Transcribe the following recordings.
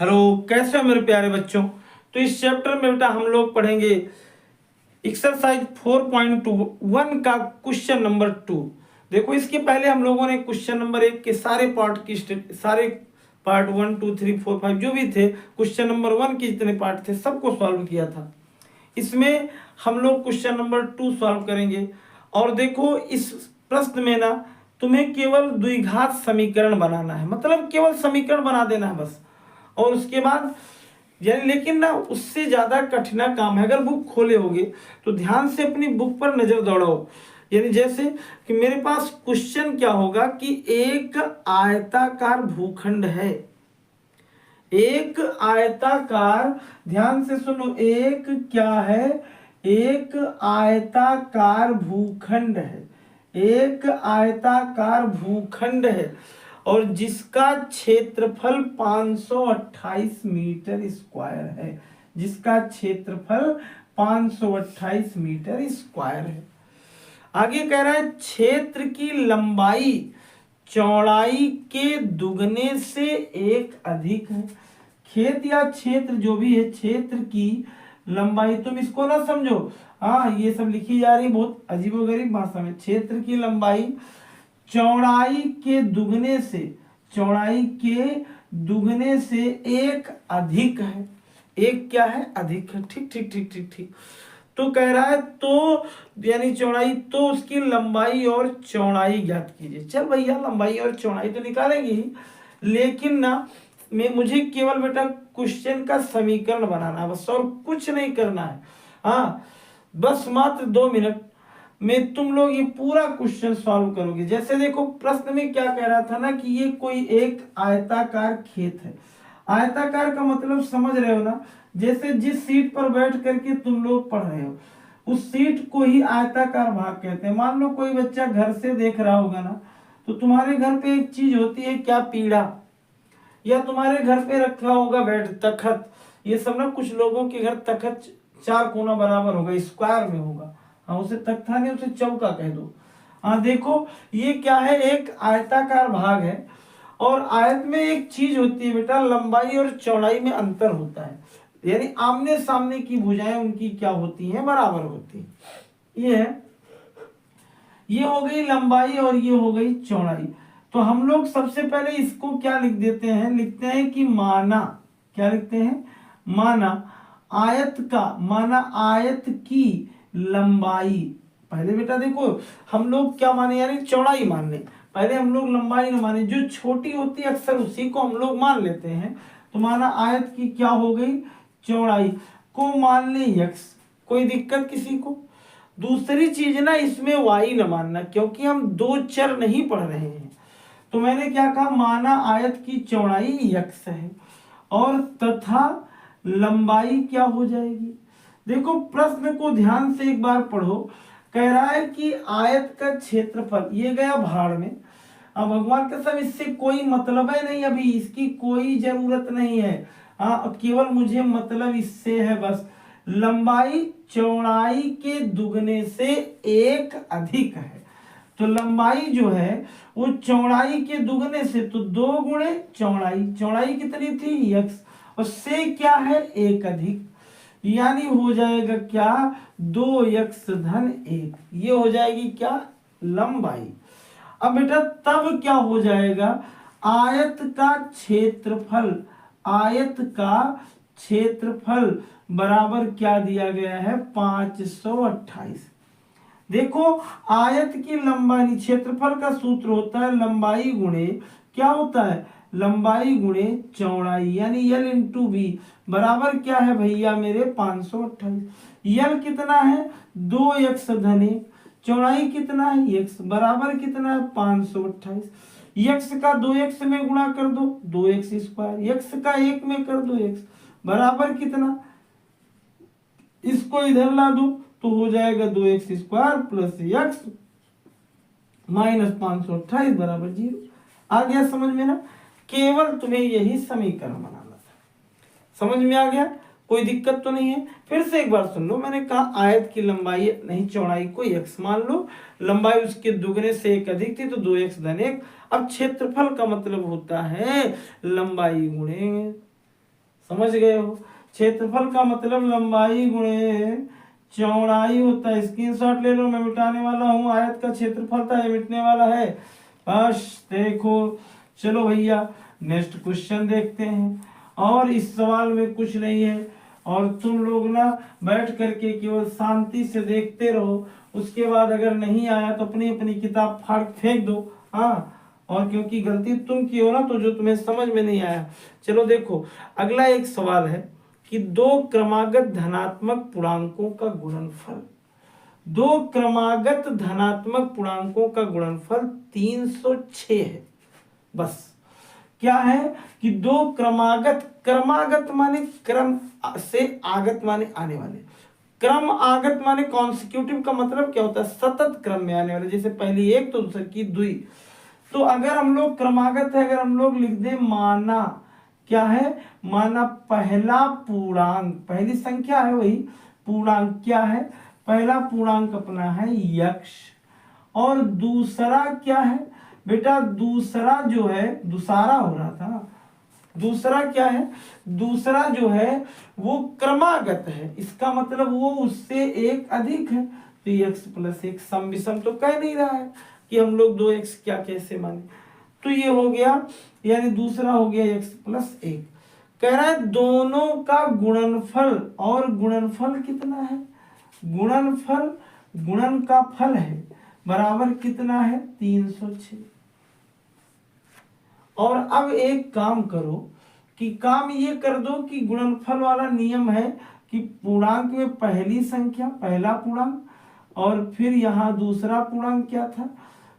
Hello, कैसे हो मेरे प्यारे बच्चों। तो इस चैप्टर में बेटा हम लोग पढ़ेंगे एक्सरसाइज 4.1 का क्वेश्चन नंबर 2। देखो, इसके पहले हम लोगों ने क्वेश्चन नंबर 1 के सारे पार्ट की सारे पार्ट 1 2 3 4 5 जो भी थे, क्वेश्चन नंबर 1 के जितने पार्ट थे सबको सॉल्व किया था। इसमें हम लोग क्वेश्चन नंबर 2 सॉल्व करेंगे। और देखो, इस प्रश्न में ना तुम्हें केवल द्विघात समीकरण बनाना है, मतलब केवल समीकरण बना देना है बस। और उसके बाद यानी, लेकिन ना उससे ज्यादा कठिन काम है। अगर बुक खोले होगे तो ध्यान से अपनी बुक पर नजर दौड़ाओ। यानी जैसे कि मेरे पास क्वेश्चन क्या होगा कि एक आयताकार भूखंड है, एक आयताकार, ध्यान से सुनो, एक क्या है, एक आयताकार भूखंड है, एक आयताकार भूखंड है और जिसका क्षेत्रफल 528 मीटर स्क्वायर है, जिसका क्षेत्रफल 528 मीटर स्क्वायर है। आगे कह रहा है क्षेत्र की लंबाई चौड़ाई के दुगने से एक अधिक है। खेत या क्षेत्र जो भी है, क्षेत्र की लंबाई, तुम इसको ना समझो, हाँ ये सब लिखी जा रही बहुत अजीबोगरीब भाषा में। क्षेत्र की लंबाई चौड़ाई के दुगने से, चौड़ाई के दुगने से एक अधिक है। एक क्या है, अधिक है। ठीक ठीक ठीक ठीक ठीक। तो कह रहा है तो यानी चौड़ाई, तो उसकी लंबाई और चौड़ाई ज्ञात कीजिए। चल भैया, लंबाई और चौड़ाई तो निकालेंगे ही, लेकिन ना मुझे केवल बेटा क्वेश्चन का समीकरण बनाना है बस, और कुछ नहीं करना है। हाँ, बस मात्र 2 मिनट में तुम लोग ये पूरा क्वेश्चन सॉल्व करोगे। जैसे देखो, प्रश्न में क्या कह रहा था ना कि ये कोई एक आयताकार खेत है। आयताकार का मतलब समझ रहे हो ना, जैसे जिस सीट पर बैठ करके तुम लोग पढ़ रहे हो उस सीट को ही आयताकार भाग कहते हैं। मान लो कोई बच्चा घर से देख रहा होगा ना, तो तुम्हारे घर पे एक चीज होती है क्या, पीढ़ा, या तुम्हारे घर पे रखा होगा बेड, तखत। ये सब ना कुछ लोगों के घर तखत 4 कोना बराबर होगा, स्क्वायर में होगा। हाँ, उसे तख्ता नहीं, उसे चौका कह दो। हाँ देखो, ये क्या है, एक आयताकार भाग है। और आयत में एक चीज होती है बेटा, लंबाई और चौड़ाई में अंतर होता है। यानी आमने सामने की भुजाएं उनकी क्या होती हैं, बराबर होती है। ये है, ये हो गई लंबाई और ये हो गई चौड़ाई। तो हम लोग सबसे पहले इसको क्या लिख देते हैं, लिखते हैं कि माना, क्या लिखते हैं, माना आयत का, माना आयत की लंबाई। पहले बेटा देखो, हम लोग क्या माने, यानी चौड़ाई मान ले। पहले हम लोग लंबाई न माने, जो छोटी होती है अक्सर उसी को हम लोग मान लेते हैं। तो माना आयत की क्या हो गई, चौड़ाई को मान ले x। कोई दिक्कत किसी को। दूसरी चीज ना, इसमें y न मानना, क्योंकि हम दो चर नहीं पढ़ रहे हैं। तो मैंने क्या कहा, माना आयत की चौड़ाई x है और तथा लंबाई क्या हो जाएगी। देखो, प्रश्न को ध्यान से एक बार पढ़ो। कह रहा है कि आयत का क्षेत्रफल, ये गया भाड़ में। अब भगवान का सब, इससे कोई मतलब है नहीं, अभी इसकी कोई जरूरत नहीं है। हाँ, केवल मुझे मतलब इससे है बस, लंबाई चौड़ाई के दुगने से एक अधिक है। तो लंबाई जो है वो चौड़ाई के दुगने से, तो 2 गुणे चौड़ाई, चौड़ाई कितनी थी x, और से क्या है, एक अधिक, यानी हो जाएगा क्या, 2x धन 1। ये हो जाएगी क्या, लंबाई। अब बेटा तब क्या हो जाएगा, आयत का क्षेत्रफल, आयत का क्षेत्रफल बराबर क्या दिया गया है, 528। देखो, आयत की लंबाई, क्षेत्रफल का सूत्र होता है लंबाई गुणे, क्या होता है, लंबाई गुणे चौड़ाई, यानी l इंटू बी बराबर क्या है भैया मेरे, 528। यल कितना है, 2x धन 1, चौड़ाई कितना है x, बराबर कितना है, 528। x का 2x में गुणा कर दो, 2x स्क्वायर, x का 1 में कर दो x, बराबर कितना, इसको इधर ला दो तो हो जाएगा 2x square plus x minus 528 बराबर 0। आ गया समझ में ना, केवल तुम्हें यही समीकरण बनाना था। समझ में आ गया, कोई दिक्कत तो नहीं है। फिर से एक बार सुन लो, मैंने कहा आयत की लंबाई नहीं चौड़ाई को x मान लो, लंबाई उसके दुगने से एक अधिक थी तो 2x धन 1। अब क्षेत्रफल का मतलब होता है लंबाई गुणे समझ गए हो। क्षेत्रफल का मतलब लंबाई गुणे चौड़ाई होता है। स्क्रीनशॉट ले लो, मैं मिटाने वाला हूँ। आयत का क्षेत्रफल था, ये मिटने वाला है। बस देखो, चलो भैया नेक्स्ट क्वेश्चन देखते हैं। और इस सवाल में कुछ नहीं है, और तुम लोग ना बैठ करके केवल शांति से देखते रहो। उसके बाद अगर नहीं आया तो अपनी अपनी किताब फाड़ फेंक दो। हाँ, और क्योंकि गलती तुम की हो ना, तो जो तुम्हें समझ में नहीं आया। चलो देखो, अगला एक सवाल है कि दो क्रमागत धनात्मक पूर्णांकों का गुणनफल। दो क्रमागत धनात्मक पूर्णांकों का गुणनफल 306 है। बस क्या है कि दो क्रमागत, क्रमागत माने क्रम से आगत माने आने वाले, क्रम आगत माने कॉन्सिक्यूटिव का मतलब क्या होता है, सतत क्रम में आने वाले। जैसे पहली एक तो दूसरी की दुई। तो अगर हम लोग क्रमागत है, अगर हम लोग लिख दे माना, क्या है, माना पहला पूर्णांक, पहली संख्या है वही पूर्णांक, क्या है, पहला पूर्णांक अपना है यक्ष, और दूसरा क्या है बेटा, दूसरा जो है, दूसरा हो रहा था, दूसरा क्या है, दूसरा जो है वो क्रमागत है। इसका मतलब वो उससे एक अधिक है। तो x प्लस एक सम विषम तो कह नहीं रहा है कि हम लोग 2x क्या कैसे माने। तो ये हो गया, यानी दूसरा हो गया x प्लस एक। कह रहा है दोनों का गुणनफल, और गुणनफल कितना है, गुणनफल, गुणन का फल है, बराबर कितना है 306। और अब एक काम करो कि काम ये कर दो कि गुणनफल वाला नियम है कि पूर्णांक में पहली संख्या, पहला पूर्णांक, और फिर यहाँ दूसरा पूर्णांक क्या था,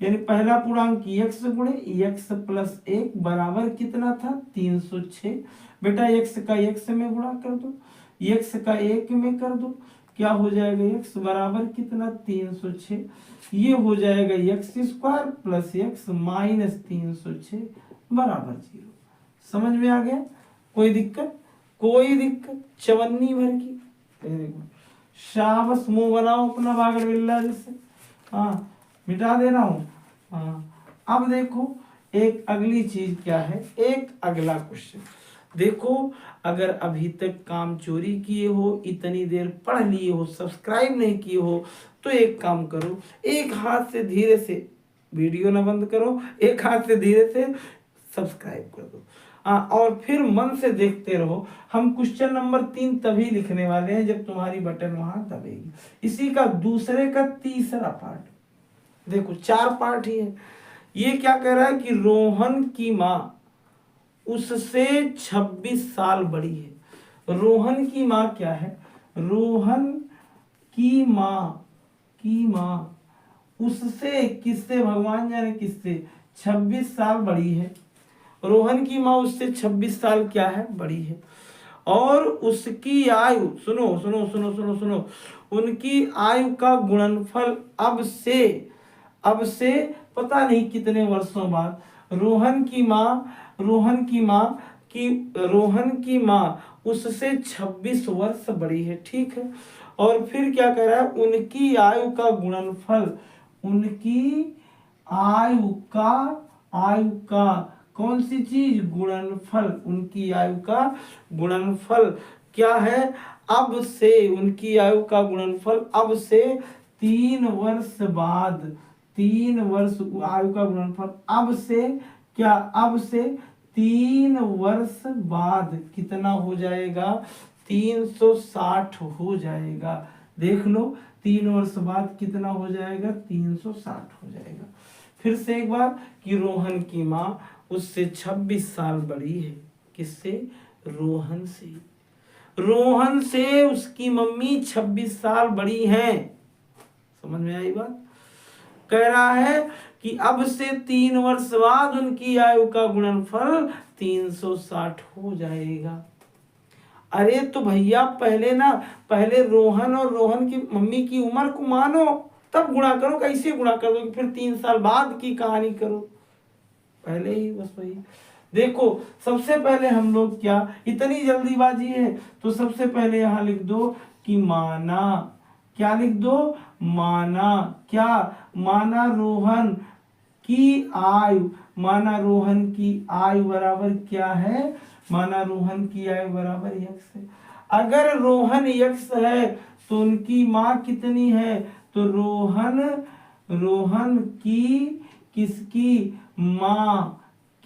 यानी पहला पूर्णांक x गुणे x प्लस एक बराबर कितना था 306। बेटा x का x में गुणा कर दो, x का 1 में कर दो, क्या हो जाएगा x बराबर कितना 306। ये हो जाएगा x square plus x minus 306 बराबर 0। समझ में आ गया, कोई दिक्कत, कोई दिक्कत, चवन्नी भर की। वेरी गुड, शाबाश, मुंह बनाओ अपना बागर बिल्ला जैसे। हाँ, मिटा दे रहा हूँ। हाँ, अब देखो एक अगली चीज क्या है, एक अगला क्वेश्चन देखो। अगर अभी तक काम चोरी किए हो, इतनी देर पढ़ लिए हो, सब्सक्राइब नहीं किए हो, तो एक काम करो, एक हाथ से धीरे से वीडियो ना बंद करो, एक हाथ से धीरे से सब्सक्राइब कर दो। और फिर मन से देखते रहो। हम क्वेश्चन नंबर 3 तभी लिखने वाले हैं जब तुम्हारी बटन वहां दबेगी। इसी का दूसरे का तीसरा पार्ट देखो, 4 पार्ट ही है। ये क्या कह रहा है कि रोहन की माँ उससे 26 साल बड़ी है। रोहन की माँ क्या है, रोहन की माँ उससे, किससे, भगवान जाने किससे, 26 साल बड़ी है। रोहन की माँ उससे 26 साल क्या है, बड़ी है। और उसकी आयु, सुनो सुनो सुनो सुनो सुनो, उनकी आयु का गुणनफल अब से पता नहीं कितने वर्षों बाद, रोहन की माँ उससे 26 वर्ष बड़ी है, ठीक है। और फिर क्या कह रहा है, उनकी आयु का गुणनफल, उनकी आयु का कौन सी चीज, गुणनफल, उनकी आयु का गुणनफल क्या है, अब से, उनकी आयु का गुणनफल अब से 3 वर्ष बाद, 3 वर्ष आयु का गुणनफल अब से क्या, अब से 3 वर्ष बाद कितना हो जाएगा, 360 हो जाएगा। देख लो 3 वर्ष बाद कितना हो जाएगा, 360 हो जाएगा। फिर से एक बार कि रोहन की माँ उससे 26 साल बड़ी है, किससे, रोहन से उसकी मम्मी 26 साल बड़ी है। समझ में आई बात। कह रहा है कि अब से 3 वर्ष बाद उनकी आयु का गुणनफल 360 हो जाएगा। अरे तो भैया पहले रोहन और रोहन की मम्मी की उम्र को मानो, तब गुणा करो। कैसे गुणा कर दो, फिर 3 साल बाद की कहानी करो, पहले ही बस वही। देखो सबसे पहले हम लोग क्या, इतनी जल्दीबाजी है तो सबसे पहले यहाँ लिख दो कि माना, क्या लिख दो, माना क्या, माना रोहन की आयु, माना रोहन की आयु बराबर क्या है, माना रोहन की आयु बराबर यक्स है। अगर रोहन यक्स है तो उनकी माँ कितनी है, तो रोहन की किसकी माँ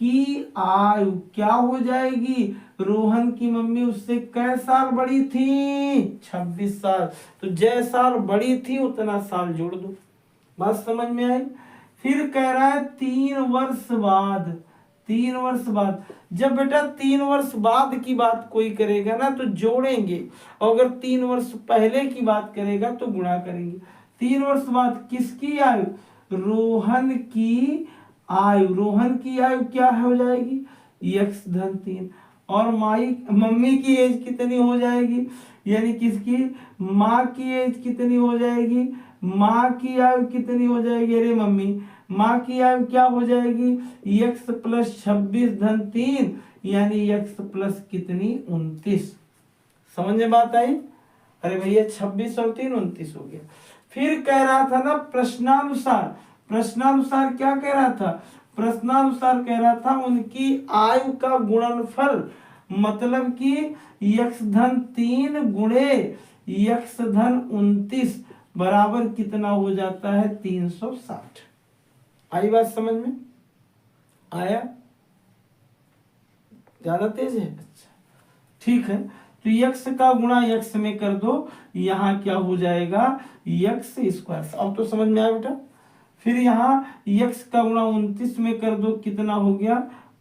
की आयु क्या हो जाएगी, रोहन की मम्मी उससे कै साल बड़ी थी, 26 साल। तो जै साल बड़ी थी उतना साल जोड़ दो। बात समझ में आई। फिर कह रहा है 3 वर्ष बाद, 3 वर्ष बाद। जब बेटा 3 वर्ष बाद की बात कोई करेगा ना तो जोड़ेंगे, और अगर 3 वर्ष पहले की बात करेगा तो गुणा करेंगे। 3 वर्ष बाद किसकी आयु, रोहन की आयु, रोहन की आयु क्या हो जाएगी, यक्स धन 3। और मम्मी की एज कितनी हो जाएगी, यानी किसकी, माँ की एज कितनी हो जाएगी, माँ की आयु कितनी हो जाएगी, अरे मम्मी माँ की आयु क्या हो जाएगी, यक्स प्लस 26 धन 3, यानी यक्स प्लस कितनी 29। समझ में बात आई। अरे भैया 26 और 3 29 हो गया। फिर कह रहा था ना प्रश्नानुसार, प्रश्नानुसार क्या कह रहा था, प्रश्नानुसार कह रहा था उनकी आयु का गुणनफल, मतलब कि यक्स धन 3 गुणे यक्स धन 29 बराबर कितना हो जाता है 360। आई बात समझ में, आया, ज्यादा तेज है, अच्छा ठीक है। तो यक्स का गुणा यक्स में कर दो, यहाँ क्या हो जाएगा यक्स स्क्वायर। अब तो समझ में आया बेटा। फिर यहाँ यक्स का गुणा 29 में कर दो, कितना हो गया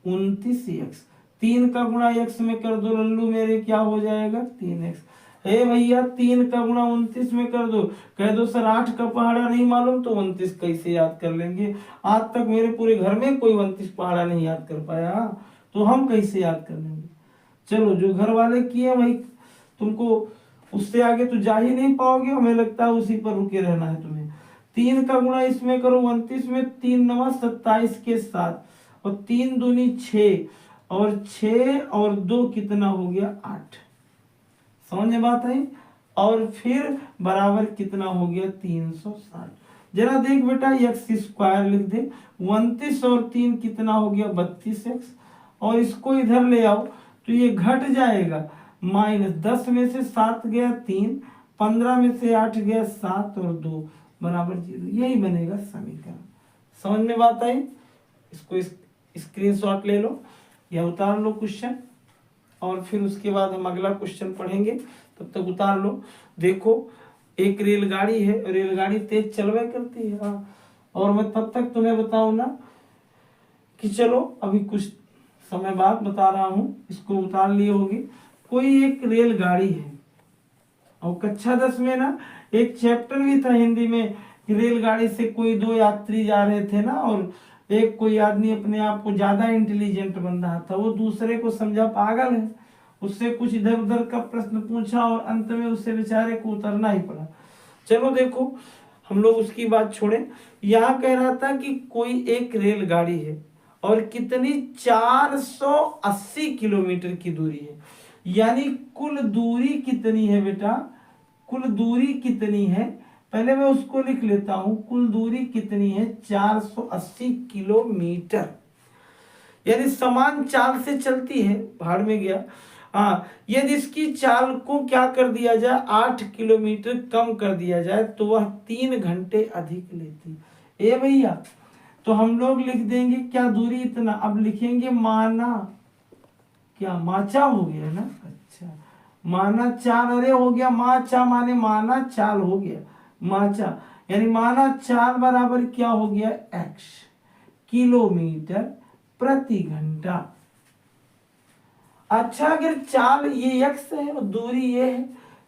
29 यक्स। 3 का गुणा यक्स में कर दो लल्लू मेरे, क्या हो जाएगा 3x। हे भैया 3 का गुणा 29 में कर दो, कह दो सर 8 का पहाड़ा नहीं मालूम तो 29 कैसे याद कर लेंगे। आज तक मेरे पूरे घर में कोई 29 पहाड़ा नहीं याद कर पाया, तो हम कैसे याद कर लेंगे। चलो जो घर वाले किए वही, तुमको उससे आगे तो जा ही नहीं पाओगे, हमें लगता है उसी पर रुके रहना है तुम्हें। 3 का गुणा इसमें करो 29 में, 3 9 27 के साथ, और 3 दूनी 6, और 6 और 2 कितना हो गया 8। समझ में बात आई। और फिर बराबर कितना हो गया 360। जरा देख बेटा यक्स स्क्वायर लिख दे, 29 और 3 कितना हो गया 32x, और इसको इधर ले आओ तो ये घट जाएगा, माइनस 10 में से 7 गया 3, 15 में से 8 गया 7 और 2 बराबर 0। यही बनेगा समीकरण। समझ में बात आई। इसको स्क्रीनशॉट ले लो या उतार लो क्वेश्चन, और फिर उसके बाद हम अगला क्वेश्चन पढ़ेंगे, तब तक उतार लो। देखो एक रेलगाड़ी है, रेलगाड़ी तेज चलवे करती है, और मैं तब तक तुम्हें बताऊं ना कि चलो अभी कुछ समय बाद बता रहा हूं, इसको उतार लिए होगी। कोई एक रेलगाड़ी है, और कक्षा 10 में ना एक चैप्टर भी था हिंदी में, रेलगाड़ी से कोई 2 यात्री जा रहे थे ना, और एक कोई आदमी अपने आप को ज्यादा इंटेलिजेंट बन रहा था, वो दूसरे को समझा पागल है, उससे कुछ इधर उधर का प्रश्न पूछा और अंत में उससे बेचारे को उतरना ही पड़ा। चलो देखो हम लोग उसकी बात छोड़े, यहाँ कह रहा था कि कोई एक रेलगाड़ी है और कितनी 480 किलोमीटर की दूरी है, यानी कुल दूरी कितनी है बेटा, कुल दूरी कितनी है, पहले मैं उसको लिख लेता हूं। कुल दूरी कितनी है 480 किलोमीटर, यानी समान चाल से चलती है, भाड़ में गया। हाँ, यदि इसकी चाल को क्या कर दिया जाए 8 किलोमीटर कम कर दिया जाए तो वह 3 घंटे अधिक लेती। ए भैया तो हम लोग लिख देंगे क्या दूरी इतना, अब लिखेंगे माना, क्या माचा हो गया ना, अच्छा माना चाल, अरे हो गया माचा माने माना चाल हो गया, माचा यानी माना चाल बराबर क्या हो गया x किलोमीटर प्रति घंटा। अच्छा अगर चाल ये x है और दूरी ये है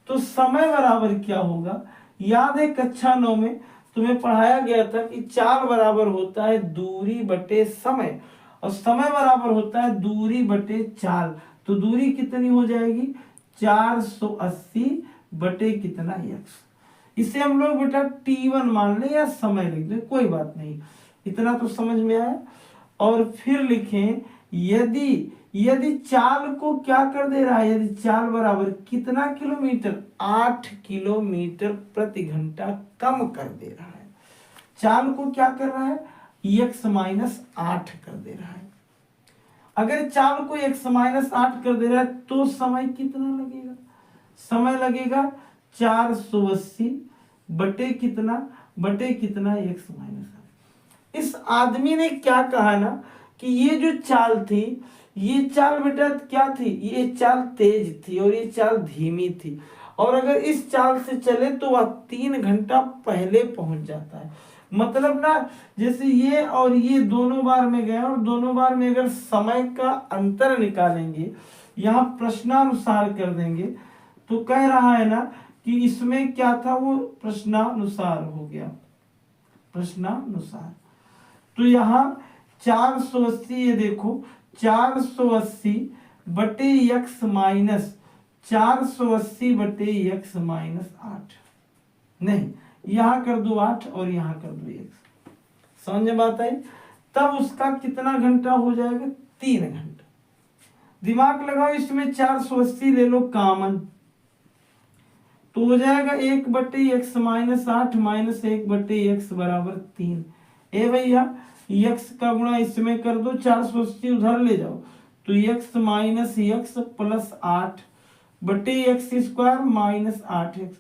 तो समय बराबर क्या होगा। याद है कक्षा 9 में तुम्हें पढ़ाया गया था कि चाल बराबर होता है दूरी बटे समय, और समय बराबर होता है दूरी बटे चाल। तो दूरी कितनी हो जाएगी 480 बटे कितना x। इसे हम लोग बेटा t1 मान ले या समय लिख दे, कोई बात नहीं, इतना तो समझ में आया। और फिर लिखें यदि चाल को क्या कर दे रहा है, यदि चाल बराबर कितना किलोमीटर 8 किलोमीटर प्रति घंटा कम कर दे रहा है, चाल को क्या कर रहा है x माइनस 8 कर दे रहा है। अगर चाल को x-8 कर दे रहा है तो समय कितना लगेगा? समय लगेगा 480 बटे कितना x-8। इस आदमी ने क्या कहा ना कि ये जो चाल थी, ये चाल बेटा क्या थी? ये चाल तेज थी और ये चाल धीमी थी, और अगर इस चाल से चले तो वह 3 घंटा पहले पहुंच जाता है। मतलब ना, जैसे ये और ये दोनों बार में गए और दोनों बार में अगर समय का अंतर निकालेंगे, यहाँ प्रश्नानुसार कर देंगे, तो कह रहा है ना कि इसमें क्या था, वो प्रश्नानुसार हो गया, प्रश्नानुसार। तो यहाँ 480, ये देखो 480 बटे x - 480 बटे x-8, नहीं यहां कर दो 8 और यहां कर दो x, समझ में बात आई? तब उसका कितना घंटा हो जाएगा? 3 घंटा। दिमाग लगाओ, इसमें 480 ले लो कॉमन, तो हो जाएगा 1 बटे x-8 माइनस 1 बटे x बराबर 3। ए भैया x का गुणा इसमें कर दो, 480 उधर ले जाओ, तो x माइनस x प्लस 8 बटे x² माइनस 8x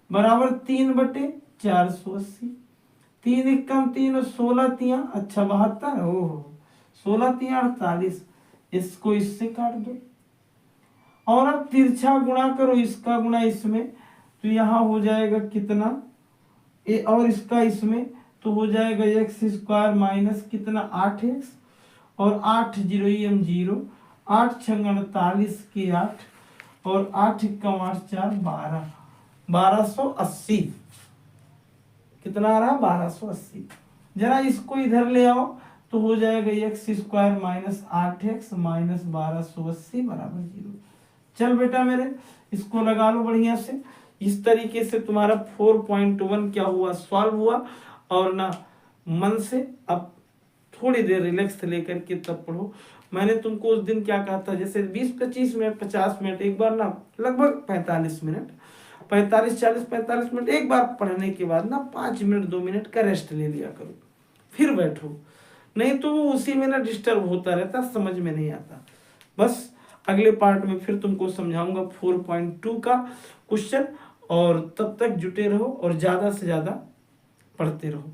बराबर 3 बटे 480। 3 एकम 3 और 16 तिया, अच्छा 72, ओहो 16 तिया 48, इसको इससे काट दो और अब तिरछा गुणा करो, इसका गुणा इसमें, तो यहाँ हो जाएगा कितना, ए और इसका इसमें, तो हो जाएगा x² माइनस कितना 8x और 8 0 0, 8 6 48 के 8 और 8 एकम 8 4 12, 1280। कितना आ रहा है? 1280। जरा इसको इधर ले आओ, तो हो जाएगा x² माइनस 8x माइनस 1280 बराबर 0। चल बेटा मेरे, इसको लगा लो बढ़िया से। इस तरीके से तुम्हारा 4.1 क्या हुआ? सॉल्व हुआ। और ना मन से अब थोड़ी देर रिलैक्स लेकर के तब पढ़ो। मैंने तुमको उस दिन क्या कहा था, जैसे 20-25 मिनट 50 मिनट एक बार ना, लगभग 45 मिनट 45 मिनट एक बार पढ़ने के बाद ना 5 मिनट 2 मिनट का रेस्ट ले लिया करो, फिर बैठो, नहीं तो वो उसी में ना डिस्टर्ब होता रहता, समझ में नहीं आता। बस अगले पार्ट में फिर तुमको समझाऊंगा 4.2 का क्वेश्चन, और तब तक जुटे रहो और ज्यादा से ज्यादा पढ़ते रहो।